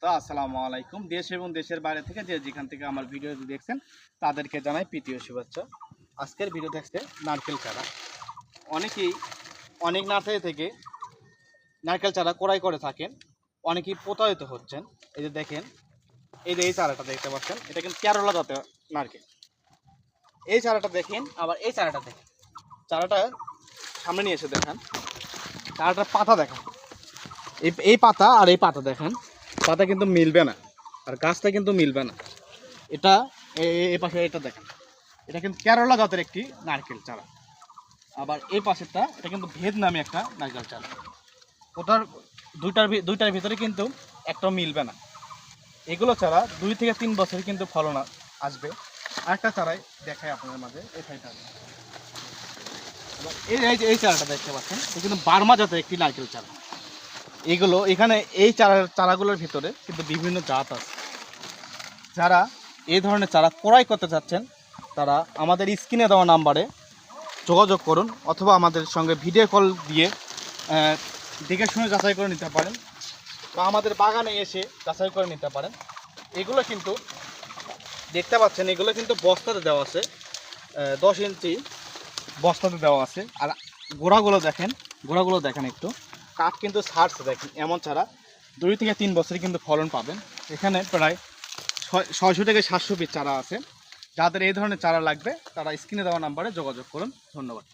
শ্রোতা আসসালামু আলাইকুম। দেশ এবং দেশের বাইরে থেকে যেখান থেকে আমার ভিডিও দেখছেন তাদেরকে জানাই প্রীতীয় শুভেচ্ছা। আজকের ভিডিও দেখছে নারকেল চারা। অনেকেই অনেক নার্সারি থেকে নারকেল চারা ক্রয় করে থাকেন, অনেকেই প্রতারিত হচ্ছেন। এই যে দেখেন, এই চারাটা দেখতে পাচ্ছেন, এটা কিন্তু কেরলা জাতের নারকেল। এই চারাটা দেখেন, আবার এই চারাটা দেখেন, চারাটা সামনে নিয়ে এসে দেখেন, চারাটার পাতা দেখেন, এই পাতা আর এই পাতা দেখেন, পাতা কিন্তু মিলবে না, আর গাছটা কিন্তু মিলবে না। এটা এই পাশে এটা দেখেন, এটা কিন্তু কেরলা জাতের একটি নারকেল চারা। আবার এই পাশেরটা এটা কিন্তু ভিয়েতনামি একটা নারকেল চারা। ওটার দুইটার ভিতরে কিন্তু একটাও মিলবে না। এগুলো চারা 2 থেকে 3 বছর কিন্তু ফলন আসবে। আরেকটা চারাই দেখায় আপনাদের মাঝে, এই সাইডটা। এই চারাটা দেখতে পাচ্ছেন, এটা কিন্তু বার্মা জাতের একটি নারকেল চারা। এগুলো এখানে এই চারাগুলোর ভিতরে কিন্তু বিভিন্ন জাত আছে। যারা এই ধরনের চারা ক্রয় করতে চাচ্ছেন তারা আমাদের স্ক্রিনে দেওয়া নাম্বারে যোগাযোগ করুন, অথবা আমাদের সঙ্গে ভিডিও কল দিয়ে দেখে শুনে যাচাই করে নিতে পারেন, বা আমাদের বাগানে এসে যাচাই করে নিতে পারেন। এগুলো কিন্তু দেখতে পাচ্ছেন, এগুলো কিন্তু বস্তাতে দেওয়া আছে, 10 ইঞ্চি বস্তাতে দেওয়া আছে। আর গোড়াগুলো দেখেন একটু, কাঠ কিন্তু ছাড়ছে দেখেন। এমন চারা 2 থেকে 3 বছরে কিন্তু ফলন পাবেন। এখানে প্রায় 600 থেকে 700 পিস চারা আছে। যাদের এই ধরনের চারা লাগবে তারা স্ক্রিনে দেওয়া নাম্বারে যোগাযোগ করুন। ধন্যবাদ।